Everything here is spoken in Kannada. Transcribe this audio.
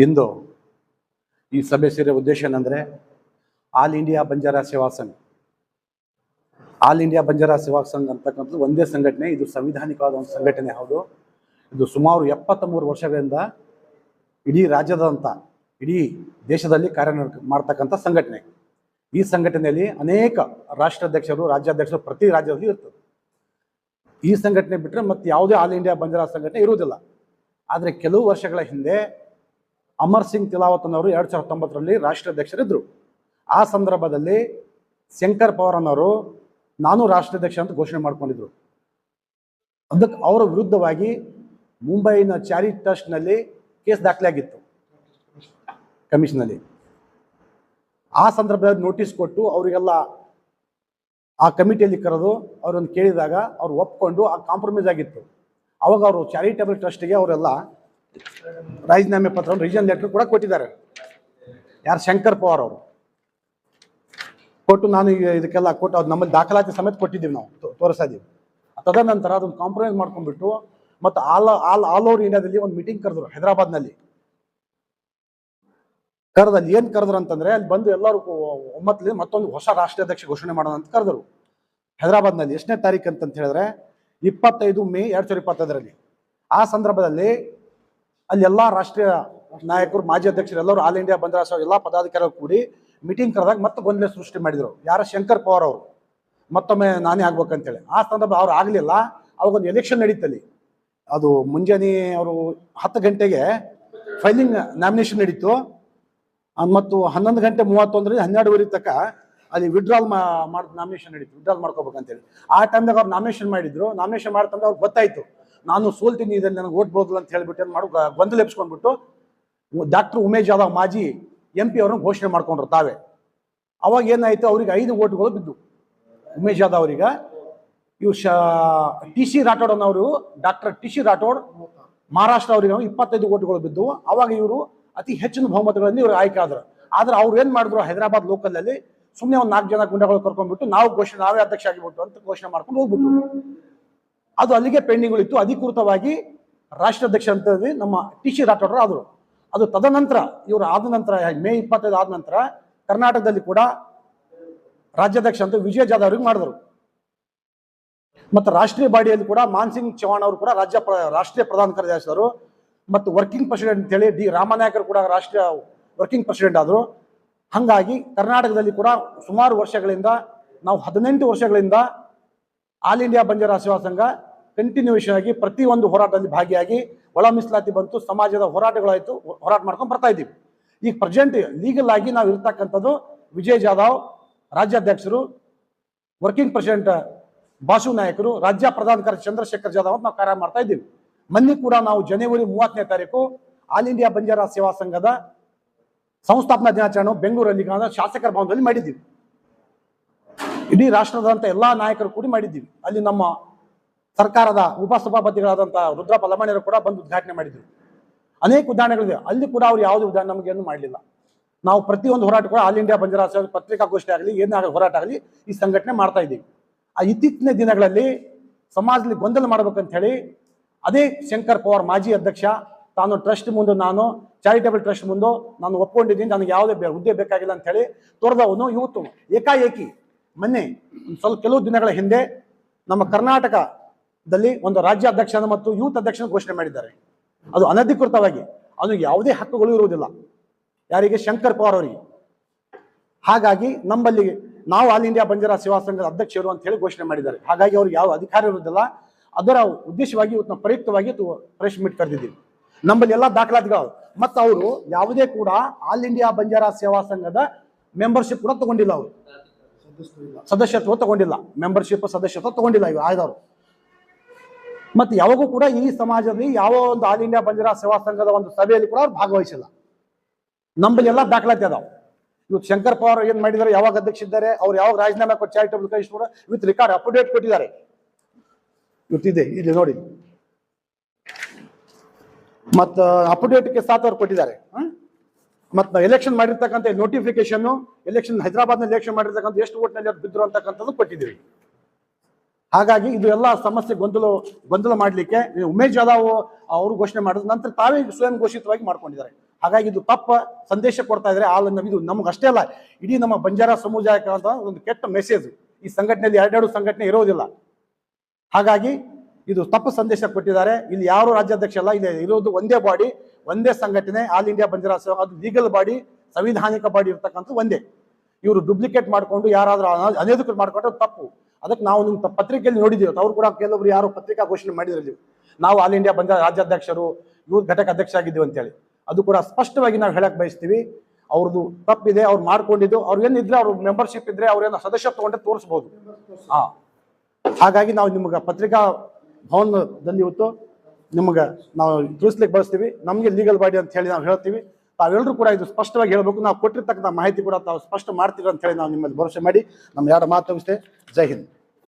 ಇಂದು ಈ ಸಭೆ ಸೇರಿದ ಉದ್ದೇಶ ಏನಂದರೆ ಆಲ್ ಇಂಡಿಯಾ ಬಂಜಾರಾ ಸೇವಾ ಸಂಘ. ಆಲ್ ಇಂಡಿಯಾ ಬಂಜಾರಾ ಸೇವಾ ಸಂಘ ಅಂತಕ್ಕಂಥದ್ದು ಒಂದೇ ಸಂಘಟನೆ. ಇದು ಸಂವಿಧಾನಿಕವಾದ ಒಂದು ಸಂಘಟನೆ. ಹೌದು, ಇದು ಸುಮಾರು 73 ವರ್ಷಗಳಿಂದ ಇಡೀ ರಾಜ್ಯದಂತ ಇಡೀ ದೇಶದಲ್ಲಿ ಕಾರ್ಯ ಮಾಡ್ತಕ್ಕಂಥ ಸಂಘಟನೆ. ಈ ಸಂಘಟನೆಯಲ್ಲಿ ಅನೇಕ ರಾಷ್ಟ್ರಾಧ್ಯಕ್ಷರು, ರಾಜ್ಯಾಧ್ಯಕ್ಷರು ಪ್ರತಿ ರಾಜ್ಯದಲ್ಲಿ ಇರ್ತದೆ. ಈ ಸಂಘಟನೆ ಬಿಟ್ಟರೆ ಮತ್ತೆ ಯಾವುದೇ ಆಲ್ ಇಂಡಿಯಾ ಬಂಜಾರಾ ಸಂಘಟನೆ ಇರುವುದಿಲ್ಲ. ಆದರೆ ಕೆಲವು ವರ್ಷಗಳ ಹಿಂದೆ ಅಮರ್ ಸಿಂಗ್ ತಿಲಾವತ್ನವರು 2019ರಲ್ಲಿ ರಾಷ್ಟ್ರಾಧ್ಯಕ್ಷರಿದ್ದರು. ಆ ಸಂದರ್ಭದಲ್ಲಿ ಶಂಕರ್ ಪವಾರ್ ಅನ್ನೋರು ನಾನು ರಾಷ್ಟ್ರಾಧ್ಯಕ್ಷ ಅಂತ ಘೋಷಣೆ ಮಾಡ್ಕೊಂಡಿದ್ರು. ಅದಕ್ಕೆ ಅವರ ವಿರುದ್ಧವಾಗಿ ಮುಂಬೈನ ಚಾರಿಟಿ ಟ್ರಸ್ಟ್ನಲ್ಲಿ ಕೇಸ್ ದಾಖಲಾಗಿತ್ತು ಕಮಿಷನಲ್ಲಿ. ಆ ಸಂದರ್ಭದಲ್ಲಿ ನೋಟಿಸ್ ಕೊಟ್ಟು ಅವರಿಗೆಲ್ಲ ಆ ಕಮಿಟಿಯಲ್ಲಿ ಕರೆದು ಅವರನ್ನು ಕೇಳಿದಾಗ ಅವ್ರು ಒಪ್ಕೊಂಡು ಆ ಕಾಂಪ್ರಮೈಸ್ ಆಗಿತ್ತು. ಅವಾಗ ಅವರು ಚಾರಿಟೇಬಲ್ ಟ್ರಸ್ಟ್ಗೆ ಅವರೆಲ್ಲ ರಾಜೀನಾಮೆ ಪತ್ರ, ರೀಜನ್ ಲೆಟರ್ ಕೂಡ ಕೊಟ್ಟಿದ್ದಾರೆ. ಯಾರು? ಶಂಕರ್ ಪವಾರ್ ಅವರು ಕೊಟ್ಟು ನಾನು ಇದಕ್ಕೆಲ್ಲ ಕೊಟ್ಟು ಅದು ನಮ್ಮಲ್ಲಿ ದಾಖಲಾತಿ ಸಮೇತ ಕೊಟ್ಟಿದ್ದೀವಿ, ನಾವು ತೋರಿಸ್ತಾ ಇದ್ದೀವಿ. ತದನಂತರ ಅದನ್ನು ಕಾಂಪ್ರಮೈಸ್ ಮಾಡ್ಕೊಂಡ್ಬಿಟ್ಟು ಮತ್ತು ಆಲ್ ಓವರ್ ಇಂಡಿಯಾದಲ್ಲಿ ಒಂದು ಮೀಟಿಂಗ್ ಕರೆದ್ರು ಹೈದರಾಬಾದ್ನಲ್ಲಿ. ಕರೆದಲ್ಲಿ ಏನು ಕರೆದ್ರು ಅಂತಂದ್ರೆ, ಅಲ್ಲಿ ಬಂದು ಎಲ್ಲರೂ ಒಮ್ಮತ್ತಲ್ಲಿ ಮತ್ತೊಂದು ಹೊಸ ರಾಷ್ಟ್ರಾಧ್ಯಕ್ಷ ಘೋಷಣೆ ಮಾಡೋಣ ಅಂತ ಕರೆದರು ಹೈದರಾಬಾದ್ನಲ್ಲಿ. ಎಷ್ಟನೇ ತಾರೀಕು ಅಂತ ಹೇಳಿದ್ರೆ 25 ಮೇ 2025ರಲ್ಲಿ. ಆ ಸಂದರ್ಭದಲ್ಲಿ ಅಲ್ಲಿ ಎಲ್ಲ ರಾಷ್ಟ್ರೀಯ ನಾಯಕರು, ಮಾಜಿ ಅಧ್ಯಕ್ಷರು ಎಲ್ಲರೂ ಆಲ್ ಇಂಡಿಯಾ ಬಂಜಾರಾ ಎಲ್ಲ ಪದಾಧಿಕಾರಿಗಳು ಕೂಡಿ ಮೀಟಿಂಗ್ ಕರೆದಾಗ ಮತ್ತೆ ಗೊಂದಲ ಸೃಷ್ಟಿ ಮಾಡಿದರು. ಯಾರ? ಶಂಕರ್ ಪವಾರ್ ಅವರು ಮತ್ತೊಮ್ಮೆ ನಾನೇ ಆಗ್ಬೇಕಂತೇಳಿ. ಆ ಸಂದರ್ಭ ಅವ್ರು ಆಗಲಿಲ್ಲ. ಅವಾಗೊಂದು ಎಲೆಕ್ಷನ್ ನಡೀತಲ್ಲಿ. ಅದು ಮುಂಜಾನೆ ಅವರು 10 ಗಂಟೆಗೆ ಫೈಲಿಂಗ್ ನಾಮಿನೇಷನ್ ನಡೀತು ಮತ್ತು 11 ಗಂಟೆ 31ರಿಂದ 12ವರೆ ತನಕ ಅಲ್ಲಿ ವಿಡ್ರಾಲ್ ಮಾಡಿದ ನಾಮಿನೇಷನ್ ನಡೀತು. ವಿಡ್ರಾಲ್ ಮಾಡ್ಕೋಬೇಕಂತೇಳಿ ಆ ಟೈಮ್ದಾಗ ಅವ್ರು ನಾಮಿನೇಷನ್ ಮಾಡಿದ್ರು. ನಾಮಿನೇಷನ್ ಮಾಡ್ತಂದ್ರೆ ಅವ್ರಿಗೆ ಗೊತ್ತಾಯ್ತು ನಾನು ಸೋಲ್ತೀನಿ, ಇದರಲ್ಲಿ ನನಗೆ ಓಟ್ ಬೋದಲ್ಲ ಅಂತ ಹೇಳ್ಬಿಟ್ಟು ಏನು ಮಾಡು ಗೊಂದಲ ಎಬ್ಸ್ಕೊಂಡ್ಬಿಟ್ಟು ಡಾಕ್ಟರ್ ಉಮೇಶ್ ಜಾಧವ್ ಮಾಜಿ MP ಅವ್ರನ್ನ ಘೋಷಣೆ ಮಾಡ್ಕೊಂಡ್ರು ತಾವೇ. ಅವಾಗ ಏನಾಯ್ತು, ಅವ್ರಿಗೆ 5 ಓಟ್ಗಳು ಬಿದ್ದು ಉಮೇಶ್ ಜಾಧವ್ ಅವ್ರಿಗೆ. ಇವು TC ರಾಠೋಡ್ ಅನ್ನೋರು, ಡಾಕ್ಟರ್ TC ರಾಠೋಡ್ ಮಹಾರಾಷ್ಟ್ರ ಅವರಿಗೆ 25 ಓಟ್ಗಳು ಬಿದ್ದು. ಅವಾಗ ಇವರು ಅತಿ ಹೆಚ್ಚಿನ ಬಹುಮತಗಳಲ್ಲಿ ಇವರು ಆಯ್ಕೆ ಆದ್ರು. ಆದ್ರೆ ಅವ್ರು ಏನ್ ಮಾಡಿದ್ರು, ಹೈದರಾಬಾದ್ ಲೋಕಲಲ್ಲಿ ಸುಮ್ಮನೆ ಒಂದು 4 ಜನ ಗುಂಡಗಳು ಕರ್ಕೊಂಡ್ಬಿಟ್ಟು ನಾವೇ ಅಧ್ಯಕ್ಷ ಆಗಿಬಿಟ್ಟು ಅಂತ ಘೋಷಣೆ ಮಾಡ್ಕೊಂಡು ಹೋಗ್ಬಿಟ್ರು. ಅದು ಅಲ್ಲಿಗೆ ಪೆಂಡಿಂಗ್ ಉಳಿತು. ಅಧಿಕೃತವಾಗಿ ರಾಷ್ಟ್ರಾಧ್ಯಕ್ಷ ಅಂತ ನಮ್ಮ TC ರಾಠೋಡ್ ಆದರು. ಅದು ತದನಂತರ ಇವರು ಆದ ನಂತರ ಮೇ 25 ಆದ ನಂತರ ಕರ್ನಾಟಕದಲ್ಲಿ ಕೂಡ ರಾಜ್ಯಾಧ್ಯಕ್ಷ ಅಂತ ವಿಜಯ್ ಜಾಧವ್ ಅವ್ರಿಗೆ ಮಾಡಿದ್ರು. ಮತ್ತು ರಾಷ್ಟ್ರೀಯ ಬಾಡಿಯಲ್ಲಿ ಕೂಡ ಮಾನ್ಸಿಂಗ್ ಚೌಹಾಣ್ ಅವರು ಕೂಡ ರಾಷ್ಟ್ರೀಯ ಪ್ರಧಾನ ಕಾರ್ಯದರ್ಶಿದರು ಮತ್ತು ವರ್ಕಿಂಗ್ ಪ್ರೆಸಿಡೆಂಟ್ ಅಂತೇಳಿ D ರಾಮನಾಯಕರು ಕೂಡ ರಾಷ್ಟ್ರೀಯ ವರ್ಕಿಂಗ್ ಪ್ರೆಸಿಡೆಂಟ್ ಆದರು. ಹಾಗಾಗಿ ಕರ್ನಾಟಕದಲ್ಲಿ ಕೂಡ ಸುಮಾರು ವರ್ಷಗಳಿಂದ ನಾವು 18 ವರ್ಷಗಳಿಂದ ಆಲ್ ಇಂಡಿಯಾ ಬಂಜಾರಾ ಸೇವಾ ಸಂಘ ಕಂಟಿನ್ಯೂಷನ್ ಆಗಿ ಪ್ರತಿಯೊಂದು ಹೋರಾಟದಲ್ಲಿ ಭಾಗಿಯಾಗಿ ಒಳ ಮೀಸಲಾತಿ ಬಂತು, ಸಮಾಜದ ಹೋರಾಟಗಳಾಯಿತು, ಹೋರಾಟ ಮಾಡ್ಕೊಂಡು ಬರ್ತಾ ಇದ್ದೀವಿ. ಈಗ ಪ್ರೆಸೆಂಟ್ ಲೀಗಲ್ ಆಗಿ ನಾವು ಇರ್ತಕ್ಕಂಥದ್ದು ವಿಜಯ್ ಜಾಧವ್ ರಾಜ್ಯಾಧ್ಯಕ್ಷರು, ವರ್ಕಿಂಗ್ ಪ್ರೆಸಿಡೆಂಟ್ ಬಾಸು ನಾಯಕರು, ರಾಜ್ಯ ಪ್ರಧಾನ ಕಾರ್ಯದರ್ಶಿ ಚಂದ್ರಶೇಖರ್ ಜಾಧವ್ ಅಂತ ನಾವು ಕಾರ್ಯ ಮಾಡ್ತಾ ಇದ್ದೀವಿ. ಮೊನ್ನೆ ಕೂಡ ನಾವು ಜನವರಿ 30ನೇ ತಾರೀಕು ಆಲ್ ಇಂಡಿಯಾ ಬಂಜಾರಾ ಸೇವಾ ಸಂಘದ ಸಂಸ್ಥಾಪನಾ ದಿನಾಚರಣೆ ಬೆಂಗಳೂರಲ್ಲಿ ಶಾಸಕರ ಭವನದಲ್ಲಿ ಮಾಡಿದ್ದೀವಿ. ಇಡೀ ರಾಷ್ಟ್ರದಂತ ಎಲ್ಲಾ ನಾಯಕರು ಕೂಡಿ ಮಾಡಿದ್ದೀವಿ. ಅಲ್ಲಿ ನಮ್ಮ ಸರ್ಕಾರದ ಉಪಸಭಾಪತಿಗಳಾದಂಥ ರುದ್ರಪ್ಪ ಲಮಾಣಿಯರು ಕೂಡ ಬಂದು ಉದ್ಘಾಟನೆ ಮಾಡಿದ್ರು. ಅನೇಕ ಉದಾಹರಣೆಗಳಿದೆ. ಅಲ್ಲಿ ಕೂಡ ಅವ್ರು ಯಾವುದೇ ಉದಾಹರಣೆ ನಮಗೇನು ಮಾಡಲಿಲ್ಲ. ನಾವು ಪ್ರತಿಯೊಂದು ಹೋರಾಟ ಕೂಡ ಆಲ್ ಇಂಡಿಯಾ ಬಂಜಾರಾ ಸೇವಾ ಪತ್ರಿಕಾಗೋಷ್ಠಿ ಆಗಲಿ ಏನಾಗಲಿ ಹೋರಾಟ ಆಗಲಿ ಈ ಸಂಘಟನೆ ಮಾಡ್ತಾ ಇದ್ದೀವಿ. ಆ ಇತ್ತೀಚಿನ ದಿನಗಳಲ್ಲಿ ಸಮಾಜದಲ್ಲಿ ಗೊಂದಲ ಮಾಡ್ಬೇಕಂತ ಹೇಳಿ ಅದೇ ಶಂಕರ್ ಪವಾರ್ ಮಾಜಿ ಅಧ್ಯಕ್ಷ ತಾನು ಟ್ರಸ್ಟ್ ಮುಂದೆ, ನಾನು ಚಾರಿಟೇಬಲ್ ಟ್ರಸ್ಟ್ ಮುಂದೆ ನಾನು ಒಪ್ಕೊಂಡಿದ್ದೀನಿ, ನನಗೆ ಯಾವುದೇ ಹುದ್ದೆ ಬೇಕಾಗಿಲ್ಲ ಅಂತ ಹೇಳಿ ತೋರಿದವನು ಇವತ್ತು ಏಕಾಏಕಿ ಮೊನ್ನೆ ಕೆಲವು ದಿನಗಳ ಹಿಂದೆ ನಮ್ಮ ಕರ್ನಾಟಕದಲ್ಲಿ ಒಂದು ರಾಜ್ಯಾಧ್ಯಕ್ಷ ಮತ್ತು ಯೂತ್ ಅಧ್ಯಕ್ಷನ ಘೋಷಣೆ ಮಾಡಿದ್ದಾರೆ. ಅದು ಅನಧಿಕೃತವಾಗಿ. ಅದು ಯಾವುದೇ ಹಕ್ಕುಗಳು ಇರುವುದಿಲ್ಲ ಯಾರಿಗೆ? ಶಂಕರ್ ಪವಾರ್ ಅವರಿಗೆ. ಹಾಗಾಗಿ ನಮ್ಮಲ್ಲಿ ನಾವು ಆಲ್ ಇಂಡಿಯಾ ಬಂಜಾರಾ ಸೇವಾ ಸಂಘದ ಅಧ್ಯಕ್ಷರು ಅಂತ ಹೇಳಿ ಘೋಷಣೆ ಮಾಡಿದ್ದಾರೆ. ಹಾಗಾಗಿ ಅವ್ರಿಗೆ ಯಾವ ಅಧಿಕಾರ ಇರುವುದಿಲ್ಲ. ಅದರ ಉದ್ದೇಶವಾಗಿ ಇವತ್ತು ನಾವು ಪ್ರಯುಕ್ತವಾಗಿ ಪ್ರೆಸ್ ಮೀಟ್ ಕರೆದಿದ್ದೀವಿ. ನಮ್ಮಲ್ಲಿ ಎಲ್ಲ ದಾಖಲಾತಿಗಳು. ಮತ್ತು ಅವರು ಯಾವುದೇ ಕೂಡ ಆಲ್ ಇಂಡಿಯಾ ಬಂಜಾರಾ ಸೇವಾ ಸಂಘದ ಮೆಂಬರ್ಶಿಪ್ ಕೂಡ ತಗೊಂಡಿಲ್ಲ. ಅವರು ಸದಸ್ಯತ್ವ ತಗೊಂಡಿಲ್ಲ, ಮೆಂಬರ್ಶಿಪ್ ಸದಸ್ಯತ್ವ ತಗೊಂಡಿಲ್ಲ ಇವು ಆಯ್ದವರು. ಮತ್ತು ಯಾವಾಗೂ ಕೂಡ ಈ ಸಮಾಜದಲ್ಲಿ ಯಾವ ಒಂದು ಆಲ್ ಇಂಡಿಯಾ ಬಂಜಾರಾ ಸೇವಾ ಸಂಘದ ಒಂದು ಸಭೆಯಲ್ಲಿ ಕೂಡ ಅವ್ರು ಭಾಗವಹಿಸಿಲ್ಲ. ನಮ್ಮಲ್ಲಿ ಎಲ್ಲ ದಾಖಲಾತಿ ಅದಾವೆ. ಇವತ್ತು ಶಂಕರ್ ಪವಾರ್ ಏನ್ ಮಾಡಿದ್ದಾರೆ, ಯಾವಾಗ ಅಧ್ಯಕ್ಷ ಇದ್ದಾರೆ, ಅವ್ರು ಯಾವಾಗ ರಾಜೀನಾಮೆ ಕೊಟ್ಟು ಚಾರಿಟೇಬಲ್ ಕೈ ಕೂಡ ವಿತ್ ರೆಕಾರ್ಡ್ ಅಪ್ಡೇಟ್ ಕೊಟ್ಟಿದ್ದಾರೆ. ಇವತ್ತಿದೆ ಇಲ್ಲಿ ನೋಡಿ, ಮತ್ತು ಅಪ್ಡೇಟ್ಗೆ ಸಾಥ್ ಅವ್ರು ಕೊಟ್ಟಿದ್ದಾರೆ. ಮತ್ತು ಎಲೆಕ್ಷನ್ ಮಾಡಿರ್ತಕ್ಕಂಥ ನೋಟಿಫಿಕೇಶನ್, ಎಲೆಕ್ಷನ್ ಹೈದರಾಬಾದ್ನಲ್ಲಿ ಎಲೆಕ್ಷನ್ ಮಾಡಿರ್ತಕ್ಕಂಥ ಎಷ್ಟು ಓಟ್ನಲ್ಲಿ ಅವ್ರು ಬಿದ್ದರು ಅಂತಕ್ಕಂಥದ್ದು ಕೊಟ್ಟಿದ್ದೀವಿ. ಹಾಗಾಗಿ ಇದು ಎಲ್ಲ ಸಮಸ್ಯೆ ಗೊಂದಲ ಮಾಡಲಿಕ್ಕೆ ಉಮೇಶ್ ಜಾಧವ್ ಅವರು ಘೋಷಣೆ ಮಾಡಿದ ನಂತರ ತಾವೇ ಸ್ವಯಂ ಘೋಷಿತವಾಗಿ ಮಾಡ್ಕೊಂಡಿದ್ದಾರೆ. ಹಾಗಾಗಿ ಇದು ತಪ್ಪ ಸಂದೇಶ ಕೊಡ್ತಾ ಇದ್ದಾರೆ. ಇದು ನಮ್ಗೆ ಅಷ್ಟೇ ಅಲ್ಲ, ಇಡೀ ನಮ್ಮ ಬಂಜಾರ ಸಮುದಾಯಕ್ಕೆ ಅಂತ ಒಂದು ಕೆಟ್ಟ ಮೆಸೇಜ್. ಈ ಸಂಘಟನೆಯಲ್ಲಿ ಎರಡೆರಡು ಸಂಘಟನೆ ಇರೋದಿಲ್ಲ. ಹಾಗಾಗಿ ಇದು ತಪ್ಪು ಸಂದೇಶ ಕೊಟ್ಟಿದ್ದಾರೆ. ಇಲ್ಲಿ ಯಾರು ರಾಜ್ಯಾಧ್ಯಕ್ಷ ಅಲ್ಲ, ಇಲ್ಲಿ ಇರೋದು ಒಂದೇ ಬಾಡಿ, ಒಂದೇ ಸಂಘಟನೆ, ಆಲ್ ಇಂಡಿಯಾ ಬಂಜಾರ ಸೇವಾ. ಅದು ಲೀಗಲ್ ಬಾಡಿ, ಸಂವಿಧಾನಿಕ ಬಾಡಿ ಇರ್ತಕ್ಕಂಥ ಒಂದೇ. ಇವರು ಡುಪ್ಲಿಕೇಟ್ ಮಾಡ್ಕೊಂಡು ಯಾರಾದ್ರೂ ಅನಧಿಕೃತ ಮಾಡ್ಕೊಂಡ್ರೆ ತಪ್ಪು. ಅದಕ್ಕೆ ನಾವು ನಿಮ್ಮ ಪತ್ರಿಕೆಯಲ್ಲಿ ನೋಡಿದ್ದೀವಿ. ಅವ್ರು ಕೂಡ ಕೆಲವರು ಯಾರು ಪತ್ರಿಕಾ ಘೋಷಣೆ ಮಾಡಿದ್ರಲ್ಲಿ ನಾವು ಆಲ್ ಇಂಡಿಯಾ ಬಂಜಾರ ರಾಜ್ಯಾಧ್ಯಕ್ಷರು, ಇವ್ರು ಘಟಕ ಅಧ್ಯಕ್ಷ ಆಗಿದ್ದೀವಿ ಅಂತೇಳಿ. ಅದು ಕೂಡ ಸ್ಪಷ್ಟವಾಗಿ ನಾವು ಹೇಳಕ್ ಬಯಸ್ತೀವಿ. ಅವ್ರದ್ದು ತಪ್ಪಿದೆ, ಅವ್ರು ಮಾಡ್ಕೊಂಡಿದ್ದು. ಅವ್ರು ಏನಿದ್ರೆ ಅವ್ರ ಮೆಂಬರ್ಶಿಪ್ ಇದ್ರೆ ಅವ್ರೇನೋ ಸದಸ್ಯತ್ವ ತಗೊಂಡ್ರೆ ತೋರಿಸ್ಬೋದು. ಹಾಗಾಗಿ ನಾವು ನಿಮ್ಗೆ ಪತ್ರಿಕಾ ಭವನದಲ್ಲಿ ಇವತ್ತು ನಿಮ್ಗೆ ನಾವು ತಿಳಿಸ್ಲಿಕ್ಕೆ ಬಯಸ್ತೀವಿ. ನಮಗೆ ಲೀಗಲ್ ಬಾಡಿ ಅಂತ ಹೇಳಿ ನಾವು ಹೇಳ್ತೀವಿ. ತಾವೆಲ್ಲರೂ ಕೂಡ ಇದು ಸ್ಪಷ್ಟವಾಗಿ ಹೇಳಬೇಕು. ನಾವು ಕೊಟ್ಟಿರ್ತಕ್ಕಂಥ ಮಾಹಿತಿ ಕೂಡ ತಾವು ಸ್ಪಷ್ಟ ಮಾಡ್ತೀವಿ ಅಂತ ಹೇಳಿ ನಾವು ನಿಮ್ಮಲ್ಲಿ ಭರವಸೆ ಮಾಡಿ ನಮ್ಮ ಎರಡು ಮಾತು ಮುಗಿಸ್ತೇವೆ. ಜೈ ಹಿಂದ್.